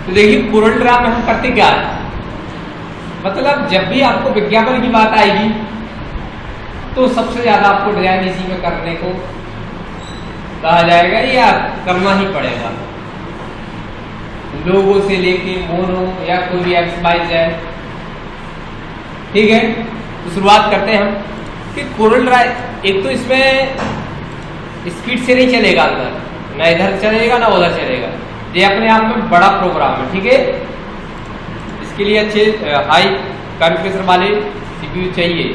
तो देखिए Corel Draw में हम करते क्या है, मतलब जब भी आपको विज्ञापन की बात आएगी तो सबसे ज्यादा आपको डिजाइन इसी में करने को कहा जाएगा या करना ही पड़ेगा। लोगो से लेके मोनो या कोई भी XYZ, ठीक है। तो शुरुआत करते हैं हम कि कोरल ड्रा एक तो इसमें स्पीड से नहीं चलेगा, अंदर ना इधर चलेगा ना उधर चलेगा, ये अपने आप में बड़ा प्रोग्राम है, ठीक है। इसके लिए अच्छे हाई कॉन्फ़िगरेशन वाले CPU चाहिए।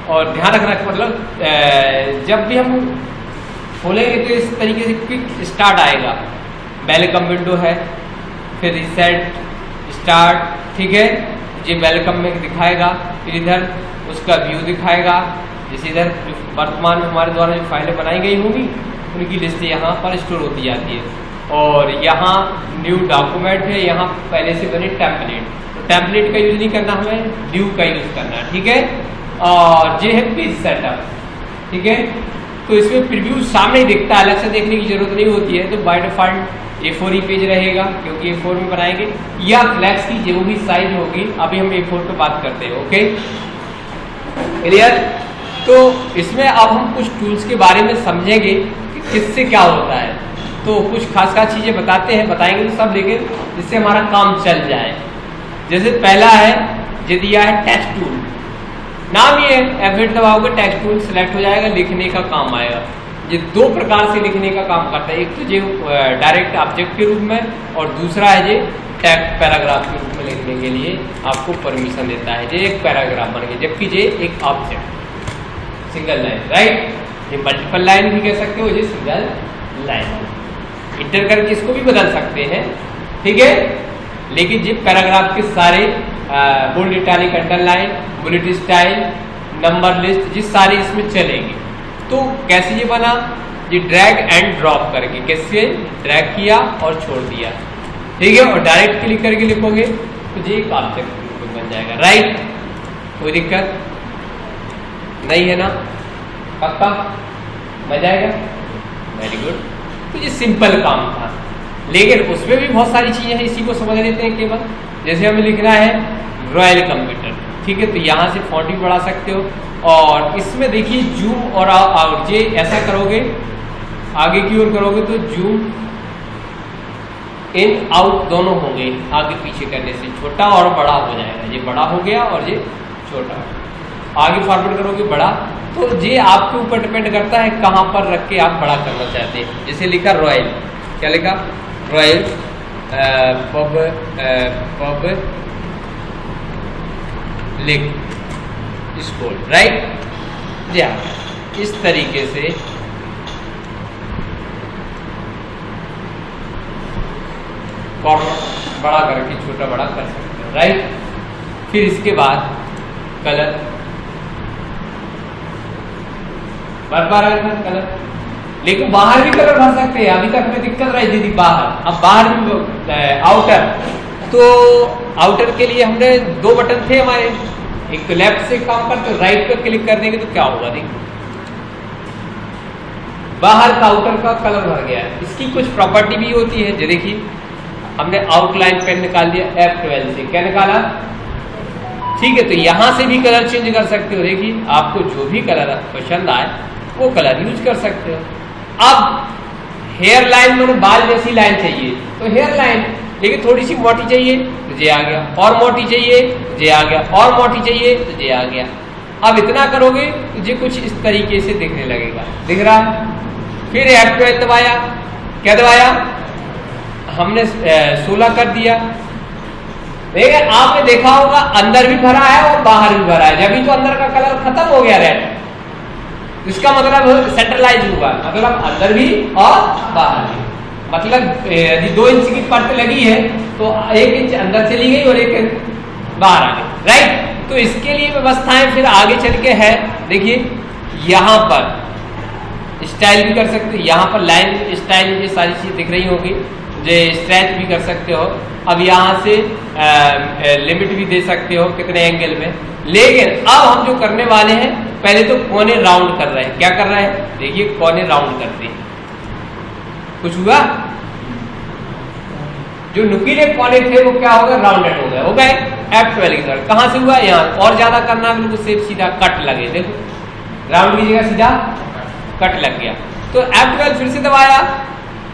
और ध्यान रखना मतलब जब भी हम खोलेंगे तो इस तरीके से क्विक स्टार्ट आएगा, वेलकम विंडो है, फिर रिसेट स्टार्ट, ठीक है। ये वेलकम में दिखाएगा, फिर इधर उसका व्यू दिखाएगा, जैसे इधर वर्तमान में हमारे द्वारा जो फाइलें बनाई गई होंगी उनकी लिस्ट यहाँ पर स्टोर होती जाती है। और यहाँ न्यू डॉक्यूमेंट है, यहाँ पहले से बने टेम्पलेट, तो टेम्पलेट का यूज नहीं करना, हमें न्यू का यूज करना है, ठीक है। और ये है पेज सेटअप, ठीक है। तो इसमें प्रीव्यू सामने ही दिखता है, अलग से देखने की जरूरत नहीं होती है। तो by default A4 he page रहेगा क्योंकि A4 में बनाएंगे, या फ्लैक्स की जो भी साइज होगी, अभी हम A4 पे बात करते हैं, ओके क्लियर। तो इसमें अब हम कुछ टूल्स के बारे में समझेंगे कि किससे क्या होता है। तो कुछ खास खास चीजें बताएंगे तो सब, लेकिन जिससे हमारा काम चल जाए। जैसे पहला है, ये दिया है टेक्स्ट टूल, नाम ये है, F8 दबाओगे टेक्स्ट टूल सिलेक्ट हो जाएगा, लिखने का काम आएगा। ये दो प्रकार से लिखने का काम करता है, एक तो ये डायरेक्ट ऑब्जेक्ट के रूप में, और दूसरा है ये टेक्स्ट पैराग्राफ के रूप में लिखने के लिए आपको परमिशन देता है। ये एक पैराग्राफ बन गया, जबकि ये एक ऑब्जेक्ट सिंगल लाइन, राइट। ये मल्टीपल लाइन भी कह सकते हो, ये सिंगल लाइन। इंटर करके इसको भी बदल सकते हैं, ठीक है। लेकिन ये पैराग्राफ के सारे bold italic underline bullet style number list ये सारे इसमें चलेंगे। तो कैसे ये बना, ये ड्रैग एंड ड्रॉप करके, कैसे ड्रैग किया और छोड़ दिया, ठीक है। और डायरेक्ट क्लिक करके लिखोगे तो ये एक ऑब्जेक्ट बन जाएगा, राइट। कोई दिक्कत नहीं है ना, पक्का मजा आएगा, वेरी गुड। तो ये सिंपल काम था, लेकिन उसमें भी बहुत सारी चीजें हैं, इसी को समझ लेते हैं केवल। जैसे हमें लिखना है रॉयल कंप्यूटर, ठीक है, तो यहाँ से फॉन्ट भी बढ़ा सकते हो। और इसमें देखिए जूम और ये ऐसा करोगे, आगे की ओर करोगे तो जूम इन आउट दोनों होंगे, आगे पीछे करने से छोटा और बड़ा हो जाएगा। ये बड़ा हो गया और ये छोटा, आगे फॉरवर्ड करोगे बड़ा। तो ये आपके ऊपर डिपेंड करता है कहाँ पर रख के आप बड़ा करना चाहते हैं। जैसे लिखा रॉयल, क्या लिखा, रॉयल पब लिख स्कूल, राइट। या इस तरीके से कॉर्नर बड़ा करके छोटा बड़ा कर सकते हैं, राइट। फिर इसके बाद कलर, बार कलर, लेकिन बाहर भी कलर भर सकते हैं। अभी तक में दिक्कत रही थी बाहर, अब बाहर भी आउटर। तो आउटर के लिए हमने दो बटन थे हमारे, एक तो लेफ्ट से काम करते, राइट पर क्लिक कर देंगे तो क्या होगा, देखिए बाहर का आउटर का कलर भर गया है। इसकी कुछ प्रॉपर्टी भी होती है, जो देखिए हमने आउटलाइन पेन निकाल दिया F12 से, क्या निकाला, ठीक है। तो यहां से भी कलर चेंज कर सकते हो, देखिए आपको जो भी कलर पसंद आए वो कलर यूज कर सकते हो। अब हेयर लाइन में बाल जैसी लाइन चाहिए तो हेयर लाइन, लेकिन थोड़ी सी मोटी चाहिए तो ये आ गया, और मोटी चाहिए तो ये आ गया, और मोटी चाहिए तो ये आ गया। अब इतना करोगे तो ये कुछ इस तरीके से दिखने लगेगा, दिख रहा है। फिर F12 दबाया, क्या दबाया, हमने 16 कर दिया। देखिए आपने देखा होगा अंदर भी भरा है और बाहर भी भरा है, जब भी तो अंदर का कलर खत्म हो गया रेड, इसका मतलब सेंट्रलाइज हुआ, मतलब अंदर भी और बाहर भी। मतलब यदि 2 इंच की परत लगी है तो 1 इंच अंदर चली गई और 1 इंच बाहर आ गई, राइट। तो इसके लिए व्यवस्थाएं फिर आगे चल के है, देखिए यहाँ पर स्टाइल भी कर सकते हो, यहाँ पर लाइन स्टाइल, ये सारी चीज दिख रही होगी, जो स्ट्रेच भी कर सकते हो। अब यहाँ से लिमिट भी दे सकते हो कितने एंगल में। लेकिन अब हम जो करने वाले हैं, पहले तो कोने राउंड कर रहे हैं। क्या कर रहे हैं, देखिए कोने राउंड करते हैं। कुछ हुआ, जो नुकीले कोने थे वो क्या हो गए, राउंडेड हो गए F12 की तरह। कहां से हुआ, यहाँ। और ज्यादा करना बिल्कुल सेफ सीधा कट लगे, देखो राउंड की जगह सीधा कट लग गया। तो F12 फिर से दबाया,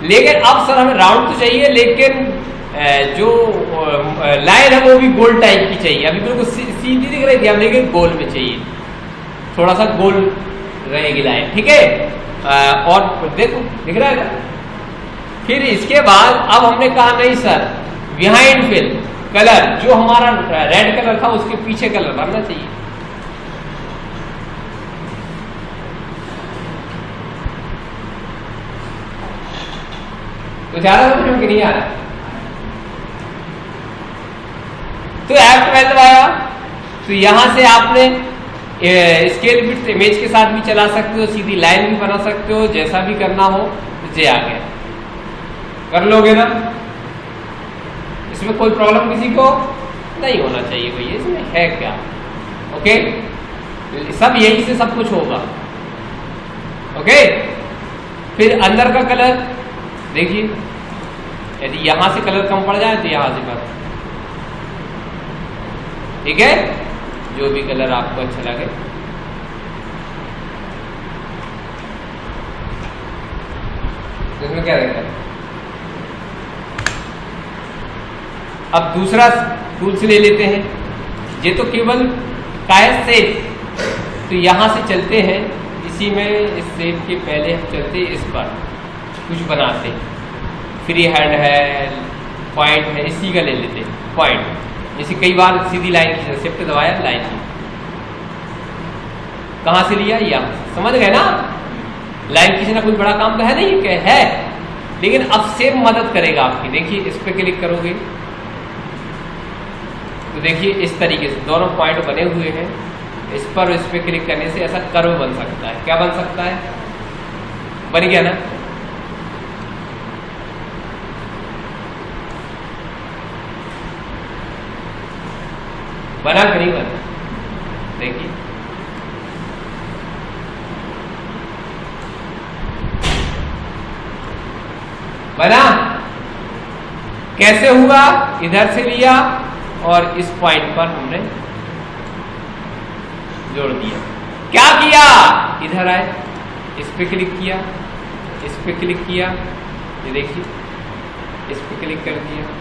लेकिन अब सर हमें राउंड तो चाहिए, लेकिन जो लाइन है वो भी गोल टाइप की चाहिए। अभी बिल्कुल सीधी दिख रही थी, अब लेकिन गोल में चाहिए, थोड़ा सा गोल रहेगी लाइन, ठीक है। और देखो दिख रहा है। फिर इसके बाद अब हमने कहा नहीं सर, बिहाइंड फिल कलर, जो हमारा रेड कलर था उसके पीछे कलर भरना चाहिए। तो ज्यादा समझ में नहीं आ रहा। तो F12 आया, तो यहां से आपने स्केल विड्थ इमेज के साथ भी चला सकते हो, सीधी लाइन भी बना सकते हो, जैसा भी करना हो। तो आ गया, कर लोगे ना, इसमें कोई प्रॉब्लम किसी को नहीं होना चाहिए भैया, इसमें है क्या। ओके, सब यही से सब कुछ होगा। ओके, फिर अंदर का कलर देखिए, यदि यहां से कलर कम पड़ जाए तो यहां से भर, ठीक है, जो भी कलर आपको अच्छा लगे। इसमें क्या देखा है। अब दूसरा टूल्स ले लेते हैं, ये तो केवल कायद से, तो यहां से चलते हैं इसी में, इस शेप के पहले हम चलते इस पर कुछ बनाते, फ्री हैंड है, पॉइंट है, इसी का ले लेते पॉइंट। जैसे कई बार सीधी लाइन की, शिफ्ट दबाया लाइन की, कहां से लिया, यहां, समझ गए ना। लाइन खींचना कोई बड़ा काम तो है नहीं, क्या है, लेकिन अब सेम मदद करेगा आपकी। देखिए इस पे क्लिक करोगे तो देखिए इस तरीके से दोनों पॉइंट बने हुए हैं, इस पर इस पे क्लिक करने से ऐसा कर्व बन सकता है। क्या बन सकता है, बन गया ना। बना कि नहीं बना, देखिए बना। कैसे हुआ, इधर से लिया और इस पॉइंट पर हमने जोड़ दिया। क्या किया, इधर आए, इस पे क्लिक किया, इस पे क्लिक किया, ये देखिए इस पे क्लिक कर दिया,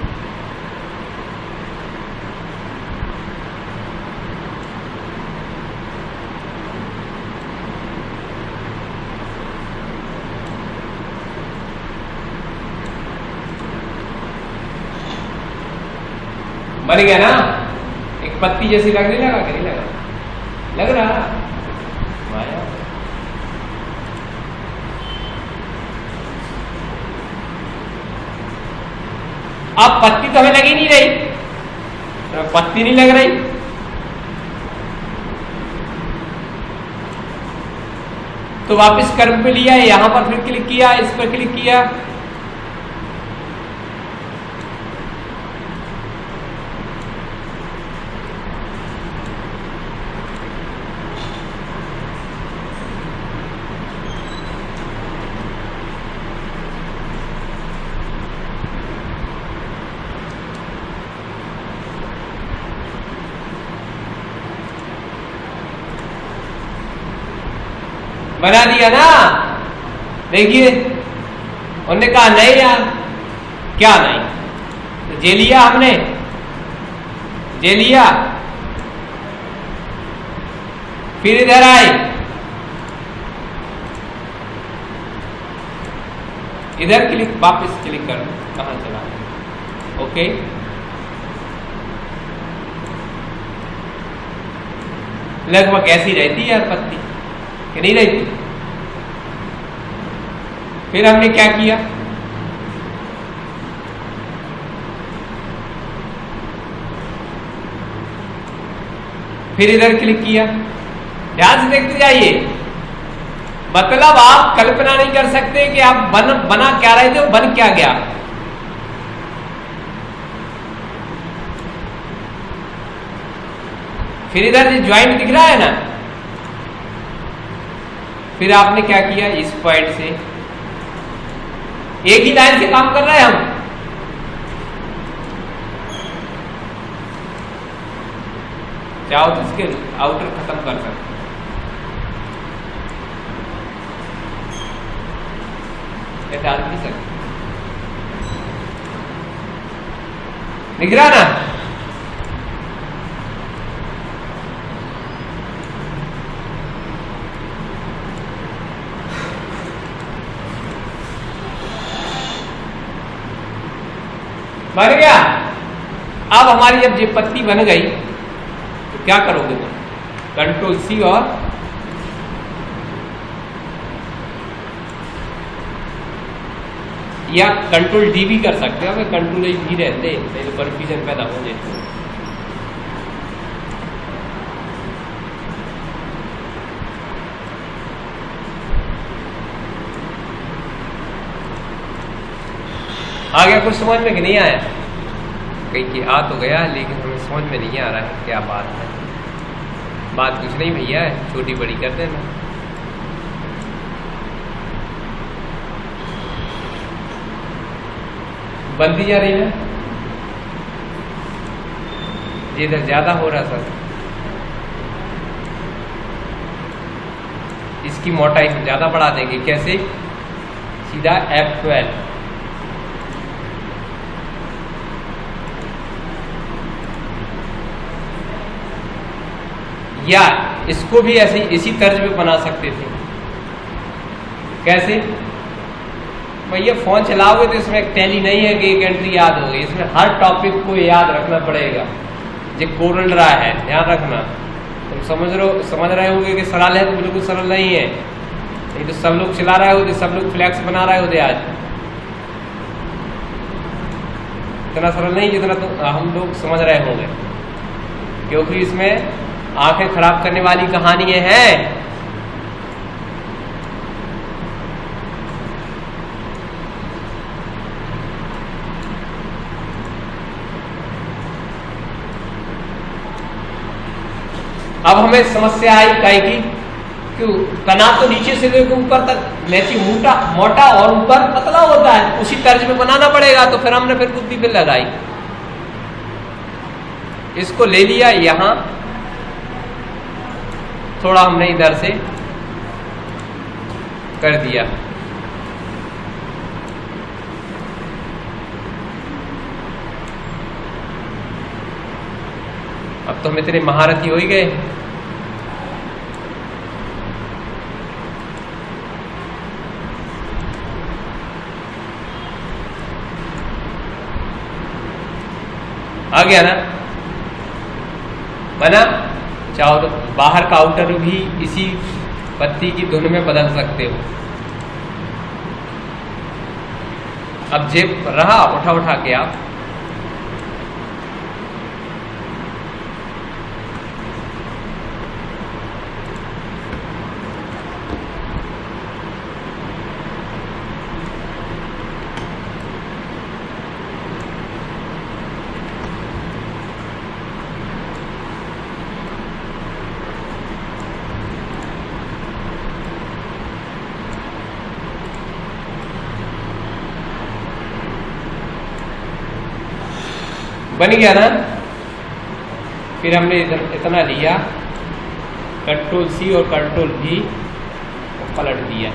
बन गया ना। एक पत्ती जैसी लगने लगा कि नहीं लगा, लग रहा। माया, अब पत्ती तो हमें लगी नहीं रही, तो पत्ती नहीं लग रही, तो वापस कर्व पे लिया, यहां पर फिर क्लिक किया, इस पर क्लिक किया, बना दिया ना। देखिए उन्होंने कहा नहीं यार, क्या नहीं, तो जे लिया हमने, जे लिया, फिर इधर आए, इधर क्लिक, वापस क्लिक कर, कहां चला, ओके। लगभग ऐसी रहती है यार पत्ती, कि नहीं रहती। फिर हमने क्या किया, फिर इधर क्लिक किया, ध्यान से देखते जाइए, मतलब आप कल्पना नहीं कर सकते कि आप बना क्या रहे थे, बन क्या गया। फिर इधर ज्वाइंट दिख रहा है ना, फिर आपने क्या किया, इस पॉइंट से एक ही लाइन से काम कर रहे हैं हम, चाहो तो इसके आउटर खत्म कर सकते, डाल भी सकते, दिख रहा ना। बन गया। अब हमारी जब ये पत्ती बन गई तो क्या करोगे तुम? कंट्रोल सी और या कंट्रोल डी भी कर सकते हो, अगर कंट्रोल डी रहते तो कंफ्यूजन पैदा हो जाए। आ गया कुछ समझ में कि नहीं आया? कहीं कि आ तो गया लेकिन हमें समझ में नहीं आ रहा है क्या बात है। बात कुछ नहीं भैया है, छोटी बड़ी कर देना। बनती जा रही है, ये इधर ज्यादा हो रहा सर, इसकी मोटाई हम ज्यादा बढ़ा देंगे। कैसे? सीधा F12 या इसको भी ऐसे इसी तर्ज में बना सकते थे। कैसे? भैया फोन चलाओगे तो इसमें एक टैली नहीं है कि एक एंट्री याद होगी, इसमें हर टॉपिक को याद रखना पड़ेगा। जो कोरल ड्रा है ध्यान रखना, तुम समझ रहे होगे कि सरल है तो बिल्कुल सरल नहीं है, नहीं तो सब लोग चला रहे होते, सब लोग फ्लैक्स बना रहे होते। आज इतना सरल नहीं जितना तो हम लोग समझ रहे होंगे, क्योंकि इसमें आंखें खराब करने वाली कहानियां हैं। अब हमें समस्या आई काहे की, क्यों कना तो नीचे से लेकर ऊपर तक मैची मोटा और ऊपर पतला होता है, उसी तर्ज में बनाना पड़ेगा। तो फिर हमने फिर बुद्धि पे लगाई, इसको ले लिया यहां, थोड़ा हमने इधर से कर दिया। अब तो हम इतने महारथी हो ही गए। आ गया ना? बना? चाहो तो बाहर का आउटर भी इसी पत्ती की धुन में बदल सकते हो। अब जेब रहा, उठा के आप बन गया ना? फिर हमने इतना लिया, कंट्रोल सी और कंट्रोल V पलट दिया।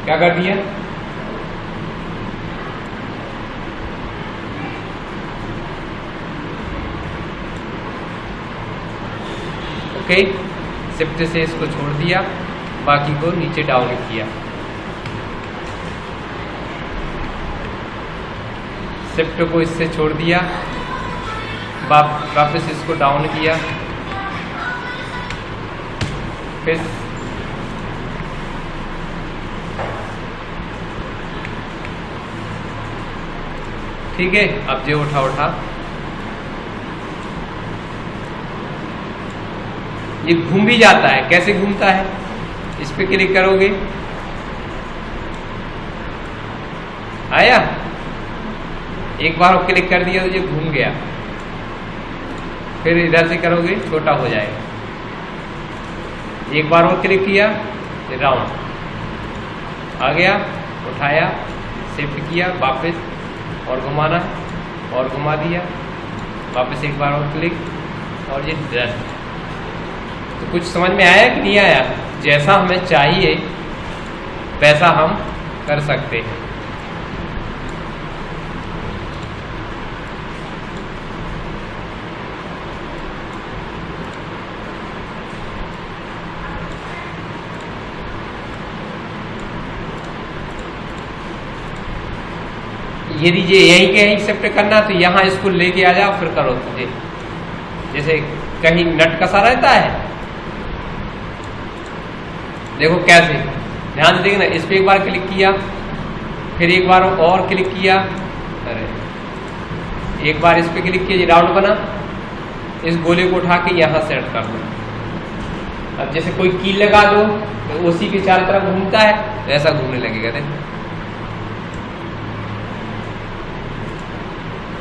क्या कर दिया? ओके, शिफ्ट से इसको छोड़ दिया, बाकी को नीचे डाउन किया। शिफ्ट को इससे छोड़ दिया, वापस इसको डाउन किया, फिर ठीक है। अब जो उठा ये घूम भी जाता है। कैसे घूमता है? इस पे क्लिक करोगे, आया, एक बार क्लिक कर दिया तो ये घूम गया। फिर इधर से करोगे छोटा हो जाएगा। एक बार और क्लिक किया, ये राउंड आ गया, उठाया, शिफ्ट किया, वापस और घुमाना और घुमा दिया, वापस एक बार और क्लिक, और ये डस्ट। तो कुछ समझ में आया कि नहीं आया? जैसा हमें चाहिए वैसा हम कर सकते हैं। यदि ये यही के यही शिफ्ट करना तो यहाँ इसको लेके आ जाओ फिर करो। तुझे जैसे कहीं नट कसा रहता है, देखो कैसे, ध्यान से देखना। इस पे एक बार क्लिक किया, फिर एक बार और क्लिक किया, अरे एक बार इस पे क्लिक किया, ये राउंड बना, इस गोले को उठा के यहाँ सेट कर दो। अब जैसे कोई कील लगा दो तो उसी के चारों तरफ घूमता है, ऐसा घूमने लगेगा। देखो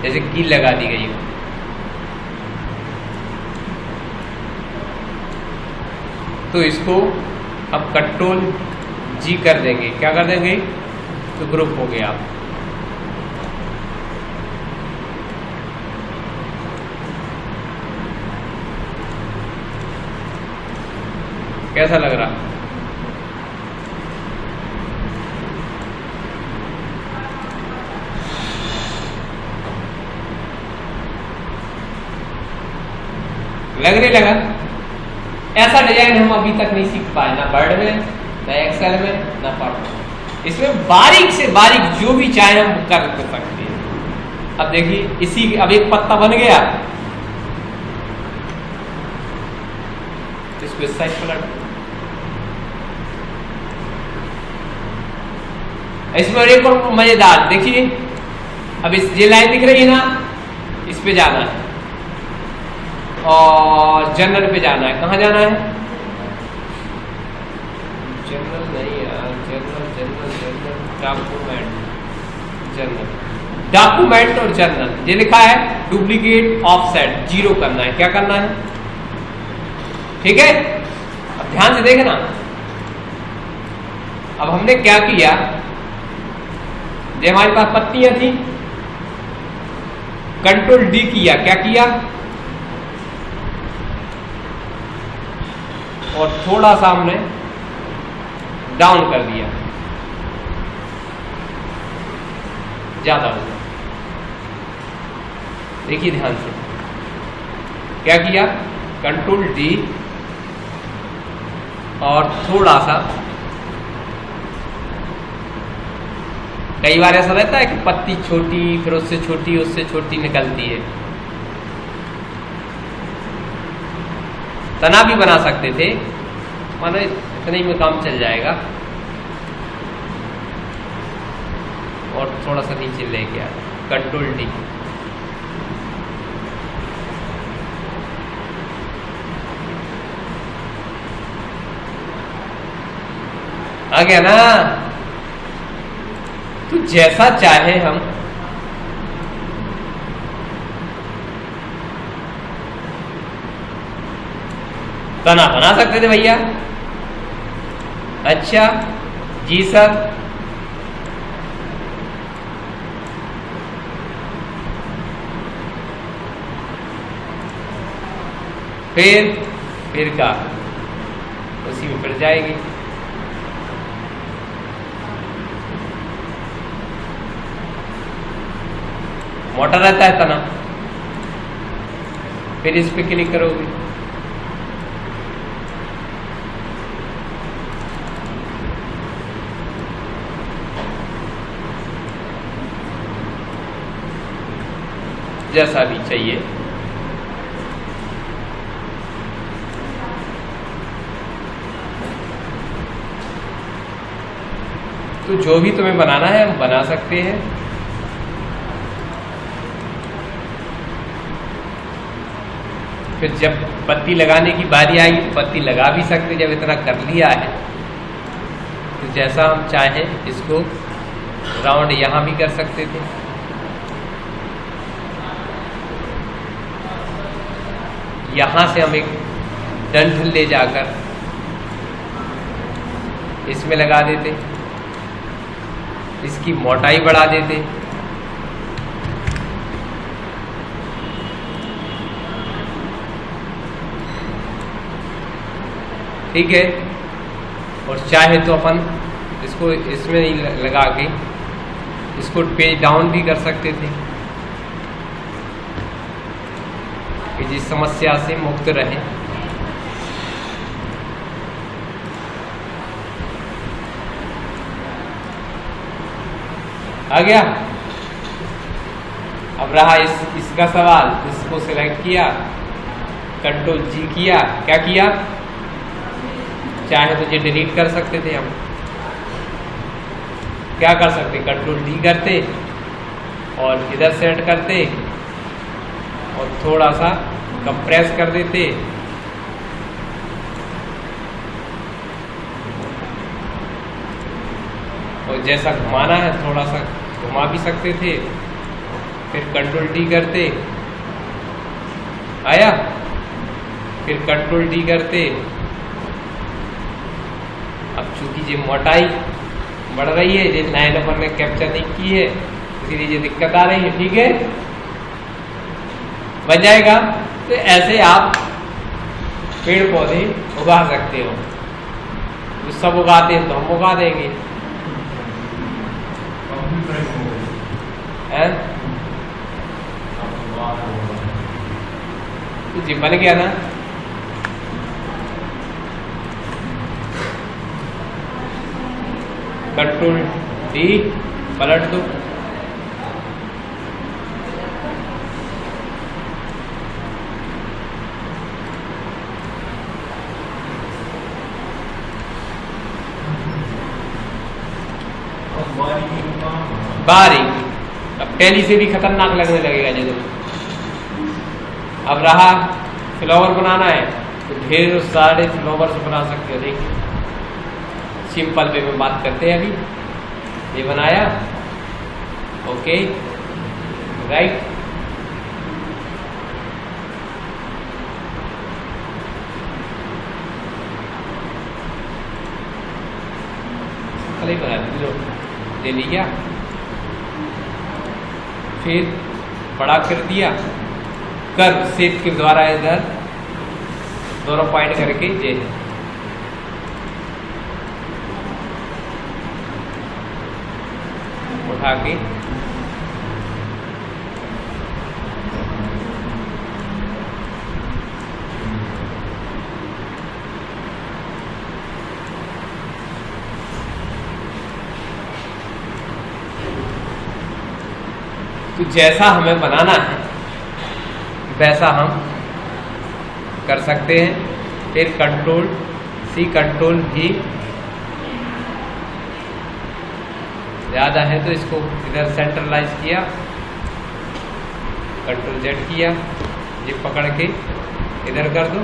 जैसे कील लगा दी गई हो। तो इसको अब कंट्रोल जी कर देंगे, क्या कर देंगे? तो ग्रुप हो गया। कैसा लग रहा? लग नहीं लगा? ऐसा डिजाइन हम अभी तक नहीं सीख पाए, ना वर्ड में, ना एक्सेल में, ना पावर। इसमें बारीक से बारीक जो भी चाहे हम कर सकते हैं। अब देखिए इसी, अब एक पत्ता बन गया, इसको इस साइड पलट। इसमें एक और मजेदार देखिए, अब इस ये लाइन दिख रही है ना, इस पे जाना है और जनरल पे जाना है। कहाँ जाना है? जनरल नहीं यार, general general general document, general document और जनरल। ये लिखा है डुप्लीकेट ऑफसेट 0 करना है। क्या करना है? ठीक है, अब ध्यान से देखना। अब हमने क्या किया, ये हमारे पास पत्तियां थी, कंट्रोल डी किया, क्या किया, और थोड़ा सा हमने डाउन कर दिया, ज्यादा हो गया। देखिए ध्यान से, क्या किया, कंट्रोल डी और थोड़ा सा। कई बार ऐसा रहता है कि पत्ती छोटी, फिर उससे छोटी निकलती है। तना भी बना सकते थे, मानो इतने में काम चल जाएगा। और थोड़ा सा नीचे लेके आ, कंट्रोल डी। आ गया ना? तो जैसा चाहे हम तना बना सकते थे भैया। अच्छा जी सर, फिर का उसी में पड़ जाएगी। मोटा रहता है तना, फिर इस पे क्लिक करोगे, जैसा भी चाहिए। तो जो भी तुम्हें बनाना है हम बना सकते हैं। फिर जब पत्ती लगाने की बारी आएगी तो पत्ती लगा भी सकते। जब इतना कर लिया है तो जैसा हम चाहें इसको राउंड यहाँ भी कर सकते थे। यहाँ से हम एक डंठल ले जाकर इसमें लगा देते, इसकी मोटाई बढ़ा देते, ठीक है। और चाहे तो अपन इसको इसमें ही लगा के इसको पेज डाउन भी कर सकते थे कि जिस समस्या से मुक्त रहे। आ गया। अब रहा इसका सवाल, इसको सिलेक्ट किया, कंट्रोल जी किया, क्या किया, चाहे तो ये डिलीट कर सकते थे हम, क्या कर सकते, कंट्रोल डी करते और इधर सेट करते और थोड़ा सा कंप्रेस कर देते, और जैसा घुमाना है थोड़ा सा घुमा भी सकते थे, फिर कंट्रोल डी करते, आया, फिर कंट्रोल डी करते। अब चूंकि ये मोटाई बढ़ रही है, ये लाइन अपन ने कैप्चर नहीं की है, इसीलिए ये दिक्कत आ रही है, ठीक है, बन जाएगा। तो ऐसे आप पेड़ पौधे उगा सकते हो, तो सब उगाते हैं तो हम उगा देंगे, है? तो जी बन गया ना। कंट्रोल डी पलट दो, बारीक। अब टैली से भी खतरनाक लगने लगेगा ये तो। अब रहा फ्लावर बनाना है तो ढेर सारे फ्लावर्स बना सकते हो। देखिए सिंपल वे में बात करते हैं। अभी ये बनाया, ओके, राइट, बना लो, ले लिया, फिर बड़ा कर दिया, कर्व शेप के द्वारा इधर दोनों पॉइंट करके ये उठा के तो जैसा हमें बनाना है वैसा हम कर सकते हैं। फिर कंट्रोल सी, कंट्रोल भी, ज़्यादा है तो इसको इधर सेंट्रलाइज किया, कंट्रोल जेड किया, ये पकड़ के इधर कर दो,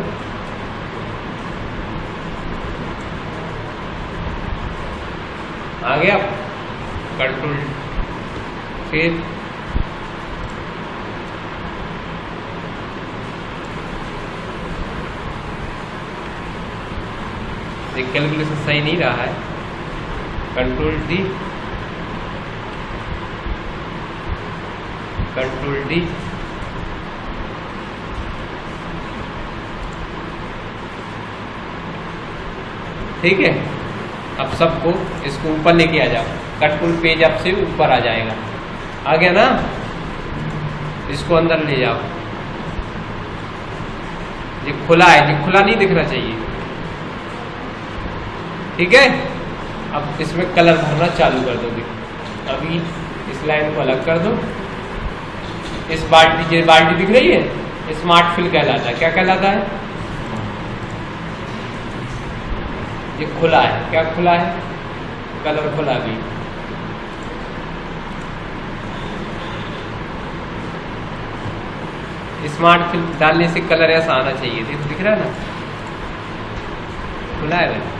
आ गया। कंट्रोल फिर कैलकुलेशन सही नहीं रहा है, कंट्रोल डी, कंट्रोल डी, ठीक है। अब सबको इसको ऊपर लेके आ जाओ, कंट्रोल पेज अब से ऊपर आ जाएगा, आ गया ना। इसको अंदर ले जाओ, ये खुला है, ये खुला नहीं दिखना चाहिए, ठीक है। अब इसमें कलर भरना चालू कर दोगे। अभी इस लाइन को अलग कर दो। इस बाल्टी, ये बाल्टी दिख रही है, स्मार्ट फिल कहलाता है। क्या कहलाता है? ये खुला है, क्या खुला है? कलर खुला भी। स्मार्ट फिल डालने से कलर ऐसा आना चाहिए, तो दिख रहा है ना, खुला है भाई,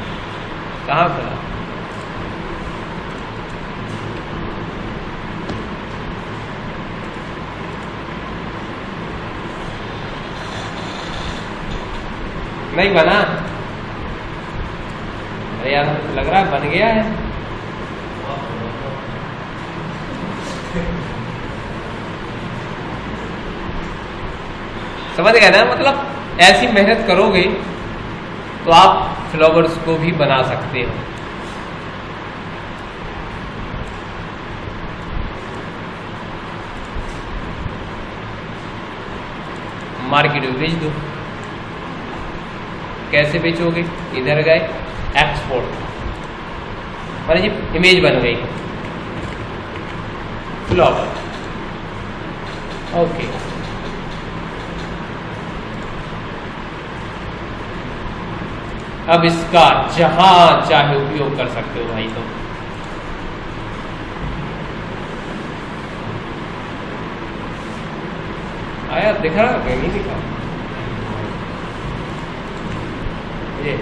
कहाँ खुला? नहीं बना? अरे यार लग रहा है बन गया है। समझ गए ना? मतलब ऐसी मेहनत करोगे तो आप फ्लावर्स को भी बना सकते हो। मार्केट में बेच दो। कैसे बेचोगे? इधर गए एक्सपोर्ट, माने जी इमेज बन गई फ्लावर। ओके, अब इसका जहां चाहे उपयोग कर सकते हो भाई। तो आया, दिखा रहा, नहीं दिखा ये